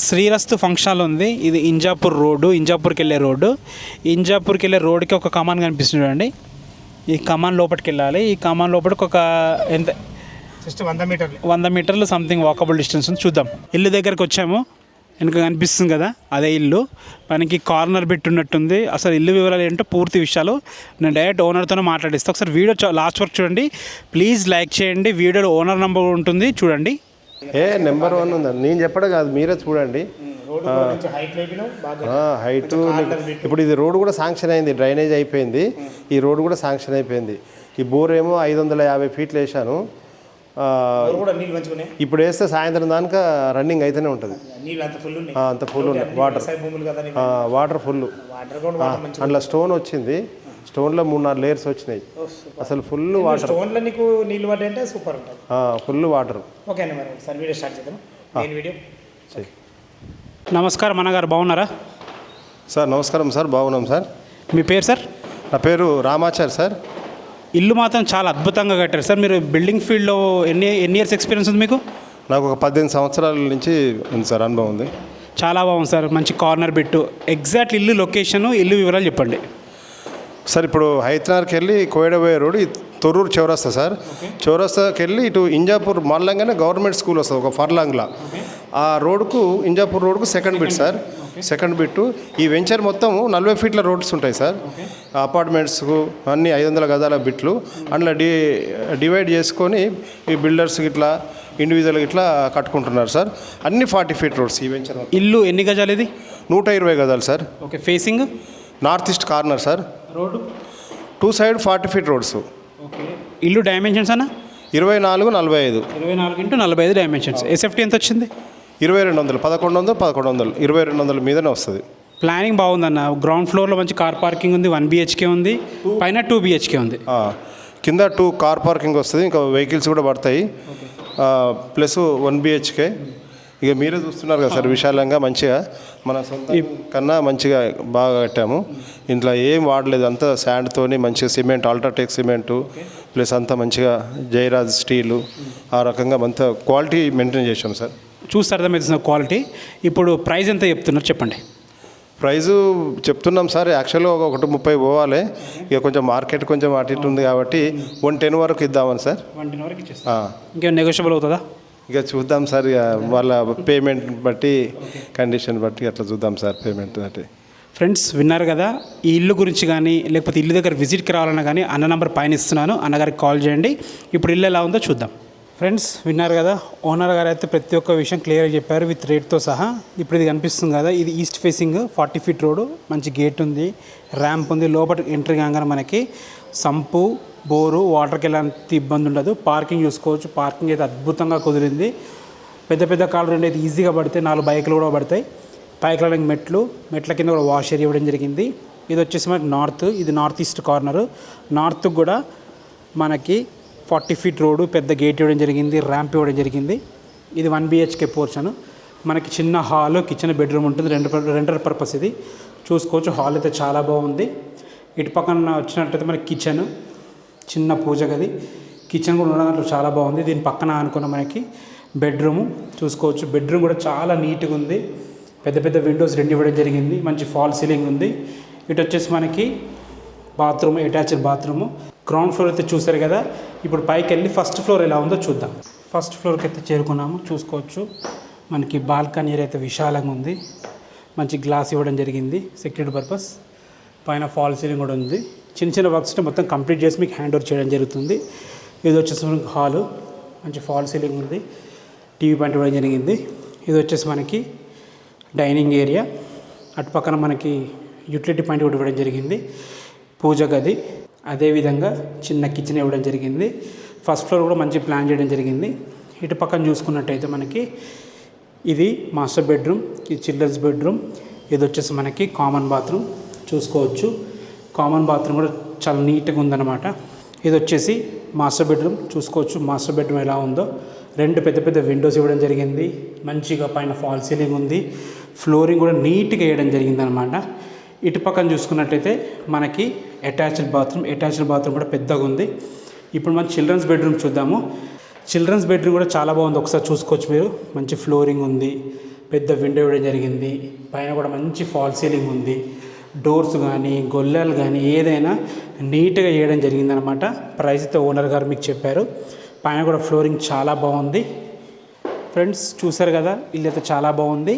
శ్రీరస్తు function ఉంది. ఇది Injapur road, ఇంజాపూర్కి వెళ్ళే రోడ్డు. ఇంజాపూర్కి వెళ్ళే రోడ్డుకి ఒక కమాన్ కనిపిస్తుంది అండి. ఈ కమాన్ లోపలికి వెళ్ళాలి. ఈ కమాన్ లోపలికి ఒక ఎంత జస్ట్ 100 మీటర్లు సంథింగ్ వాకబుల్ డిస్టెన్స్ ఉంది. చూద్దాం. ఇల్లు దగ్గరికి వచ్చాము. వెనుక కనిపిస్తుంది కదా, అదే ఇల్లు. మనకి కార్నర్ పెట్టున్నట్టుంది. అసలు ఇల్లు వివరాలు ఏంటో పూర్తి విషయాలు నేను డైరెక్ట్ ఓనర్తోనే మాట్లాడిస్తాను. ఒకసారి వీడియో లాస్ట్ వరకు చూడండి. ప్లీజ్ లైక్ చేయండి. వీడియోలో ఓనర్ నెంబర్ ఉంటుంది, చూడండి. నెంబర్ 1 ఉందండి. నేను చెప్పడం కాదు, మీరే చూడండి. హైట్ ఇప్పుడు ఇది రోడ్డు కూడా శాంక్షన్ అయింది. డ్రైనేజ్ అయిపోయింది. ఈ రోడ్డు కూడా శాంక్షన్ అయిపోయింది. ఈ బోర్ ఏమో 550 ఫీట్లు వేసాను. ఇప్పుడు వేస్తే సాయంత్రం దానిక రన్నింగ్ అయితేనే ఉంటుంది. అంత ఫుల్ ఉన్నాయి. Water full. అందులో స్టోన్ వచ్చింది. స్టోన్లో 3-4 లేయర్స్ వచ్చినాయి. అసలు ఫుల్ వాటర్. స్టోన్లో నీకు నీళ్ళు పడ్డా అంటే సూపర్ ఉంటుంది. Full water. ఓకే అండి, మరి సార్ వీడియో స్టార్ట్ చేద్దాం. వీడియో. నమస్కారం అన్నగారు, బాగున్నారా? సార్ నమస్కారం సార్, బాగున్నాం సార్. మీ పేరు సార్? నా పేరు రామాచారి సార్. ఇల్లు మాత్రం చాలా అద్భుతంగా కట్టారు సార్. మీరు బిల్డింగ్ ఫీల్డ్లో ఎన్ని ఇయర్స్ ఎక్స్పీరియన్స్ ఉంది మీకు? నాకు ఒక 18 సంవత్సరాల నుంచి ఉంది సార్, అనుభవం ఉంది. చాలా బాగుంది సార్. మంచి కార్నర్ బిట్టు. ఎగ్జాక్ట్ ఇల్లు లొకేషను, ఇల్లు వివరాలు చెప్పండి సార్. ఇప్పుడు హైదరాబాద్కి వెళ్ళి కోయడబోయే రోడ్ తొర్రూరు చౌరస్తా సార్. చౌరస్తాకి వెళ్ళి ఇటు ఇంజాపూర్ మళ్ళంగానే గవర్నమెంట్ స్కూల్ వస్తుంది ఒక ఫర్లాంగ్లా. ఆ రోడ్కు ఇంజాపూర్ రోడ్కు second bit sir. Second bit. ఈ వెంచర్ మొత్తం 40 ఫీట్ల రోడ్స్ ఉంటాయి సార్. అపార్ట్మెంట్స్కు అన్ని 500 గజాల బిట్లు. అందులో డివైడ్ చేసుకొని ఈ బిల్డర్స్ ఇట్లా ఇండివిజువల్ ఇట్లా కట్టుకుంటున్నారు సార్. అన్ని 40 ఫీట్ రోడ్స్ ఈ వెంచర్. ఇల్లు ఎన్ని గజాలు ఇది? 120 గజాలు sir. Okay. Facing north east corner sir. Road 2 side 40 feet roads. Okay. ఇల్లు డైమెన్షన్స్ అన్న 24x45. 24x45 dimensions. ఎస్ఎఫ్టీ ఎంత వచ్చింది? 2200, 1100, 2200 మీదనే వస్తుంది. ప్లానింగ్ బాగుందన్న. గ్రౌండ్ ఫ్లోర్లో మంచి కార్ పార్కింగ్ ఉంది. 1 BHK ఉంది. పైన 2 BHK ఉంది. కింద 2 కార్ పార్కింగ్ వస్తుంది. ఇంకా వెహికల్స్ కూడా పడతాయి. Plus 1 BHK. ఇక మీరే చూస్తున్నారు కదా సార్, విశాలంగా మంచిగా మన సొంత కన్నా మంచిగా బాగా కట్టాము. ఇంట్లో ఏం వాడలేదు. అంతా శాండ్తోని మంచిగా సిమెంట్, అల్ట్రాటెక్ సిమెంటు ప్లస్ అంతా మంచిగా జయరాజ్ స్టీలు ఆ రకంగా అంతా క్వాలిటీ మెయింటైన్ చేసాం సార్. చూస్తే అర్థమవుతుంది క్వాలిటీ. ఇప్పుడు ప్రైస్ ఎంత చెప్తున్నారు చెప్పండి. ప్రైజు చెప్తున్నాం సార్. యాక్చువల్గా 130 పోవాలి. ఇక కొంచెం మార్కెట్ కొంచెం అటు ఇటు ఉంది కాబట్టి 110 వరకు ఇద్దామని సార్. 110 వరకు ఇచ్చేస్తా. ఇంకేం నెగోషియబుల్ అవుతుందా? ఇక చూద్దాం సార్. ఇక వాళ్ళ పేమెంట్ బట్టి కండిషన్ బట్టి అట్లా చూద్దాం సార్, పేమెంట్ బట్టి. ఫ్రెండ్స్ విన్నారు కదా. ఈ ఇల్లు గురించి కానీ లేకపోతే ఇల్లు దగ్గర విజిట్కి రావాలన్నా కానీ అన్న నెంబర్ పైన ఇస్తున్నాను, అన్నగారికి కాల్ చేయండి. ఇప్పుడు ఇల్లు ఎలా ఉందో చూద్దాం. ఫ్రెండ్స్ విన్నారు కదా, ఓనర్ గారు అయితే ప్రతి ఒక్క విషయం క్లియర్గా చెప్పారు విత్ రేట్తో సహా. ఇప్పుడు ఇది కనిపిస్తుంది కదా, ఇది ఈస్ట్ ఫేసింగ్ 40 ఫీట్ రోడ్డు. మంచి గేట్ ఉంది, ర్యాంప్ ఉంది. లోపల ఎంట్రీ కాగానే మనకి సంపు, బోరు, వాటర్కి ఎలాంటి ఇబ్బంది ఉండదు. పార్కింగ్ చూసుకోవచ్చు. పార్కింగ్ అయితే అద్భుతంగా కుదిరింది. పెద్ద పెద్ద కార్లు రెండు అయితే ఈజీగా పడతాయి. 4 బైకులు కూడా పడతాయి. పైకి మెట్ల కింద కూడా వాష్ ఏరియా ఇవ్వడం జరిగింది. ఇది వచ్చేసి మనకి నార్త్, ఇది నార్త్ ఈస్ట్ కార్నరు. నార్త్కి కూడా మనకి 40 ఫీట్ రోడ్డు, పెద్ద గేట్ ఇవ్వడం జరిగింది, ర్యాంప్ ఇవ్వడం జరిగింది. ఇది 1 BHK పోర్షన్. మనకి చిన్న హాల్, కిచెన్, బెడ్రూమ్ ఉంటుంది. రెంటల్ పర్పస్ ఇది చూసుకోవచ్చు. హాల్ అయితే చాలా బాగుంది. ఇటు పక్కన వచ్చినట్టయితే మనకి కిచెన్, చిన్న పూజ గది, కిచెన్ కూడా ఉండడంలో చాలా బాగుంది. దీని పక్కన అనుకున్న మనకి బెడ్రూము చూసుకోవచ్చు. బెడ్రూమ్ కూడా చాలా నీట్గా ఉంది. పెద్ద పెద్ద విండోస్ 2 ఇవ్వడం జరిగింది. మంచి ఫాల్ సీలింగ్ ఉంది. ఇటు వచ్చేసి మనకి bathroom, attached bathroom. Ground floor అయితే చూసారు కదా. ఇప్పుడు పైకి వెళ్ళి ఫస్ట్ ఫ్లోర్ ఎలా ఉందో చూద్దాం. ఫస్ట్ ఫ్లోర్కి అయితే చేరుకున్నాము. చూసుకోవచ్చు మనకి బాల్కనీ ఏరియా అయితే విశాలంగా ఉంది. మంచి గ్లాస్ ఇవ్వడం జరిగింది సెక్యూరిటీ పర్పస్. పైన ఫాల్ సీలింగ్ కూడా ఉంది. చిన్న చిన్న వర్క్స్ మొత్తం కంప్లీట్ చేసి మీకు హ్యాండ్ ఓవర్ చేయడం జరుగుతుంది. ఇది వచ్చేసి మనకి హాలు, మంచి ఫాల్ సీలింగ్ ఉంది. టీవీ పాయింట్ ఇవ్వడం జరిగింది. ఇది వచ్చేసి మనకి డైనింగ్ ఏరియా. అటు పక్కన మనకి యూటిలిటీ పాయింట్ కూడా ఇవ్వడం జరిగింది. పూజ గది, అదేవిధంగా చిన్న కిచెన్ ఇవ్వడం జరిగింది. ఫస్ట్ ఫ్లోర్ కూడా మంచి ప్లాన్ చేయడం జరిగింది. ఇటు పక్కన చూసుకున్నట్టయితే మనకి ఇది మాస్టర్ బెడ్రూమ్, ఇది చిల్డ్రన్స్ బెడ్రూమ్. ఇది వచ్చేసి మనకి కామన్ బాత్రూమ్ చూసుకోవచ్చు. కామన్ బాత్రూమ్ కూడా చాలా నీట్గా ఉందన్నమాట. ఇది వచ్చేసి మాస్టర్ బెడ్రూమ్ చూసుకోవచ్చు. మాస్టర్ బెడ్రూమ్ ఎలా ఉందో 2 పెద్ద పెద్ద విండోస్ ఇవ్వడం జరిగింది. మంచిగా పైన ఫాల్ సీలింగ్ ఉంది. ఫ్లోరింగ్ కూడా నీట్గా వేయడం జరిగింది అనమాట. ఇటు పక్కన చూసుకున్నట్టయితే మనకి అటాచ్డ్ బాత్రూమ్ కూడా పెద్దగా ఉంది. ఇప్పుడు మన చిల్డ్రన్స్ బెడ్రూమ్ చూద్దాము. చిల్డ్రన్స్ బెడ్రూమ్ కూడా చాలా బాగుంది. ఒకసారి చూసుకోవచ్చు మీరు. మంచి ఫ్లోరింగ్ ఉంది, పెద్ద విండో ఇవ్వడం జరిగింది. పైన కూడా మంచి ఫాల్ సీలింగ్ ఉంది. డోర్స్ కానీ గొల్లలు కానీ ఏదైనా నీట్గా చేయడం జరిగిందనమాట. ప్రైస్ అయితే ఓనర్ గారు మీకు చెప్పారు. పైన కూడా ఫ్లోరింగ్ చాలా బాగుంది. ఫ్రెండ్స్ చూసారు కదా, ఇల్లు అయితే చాలా బాగుంది.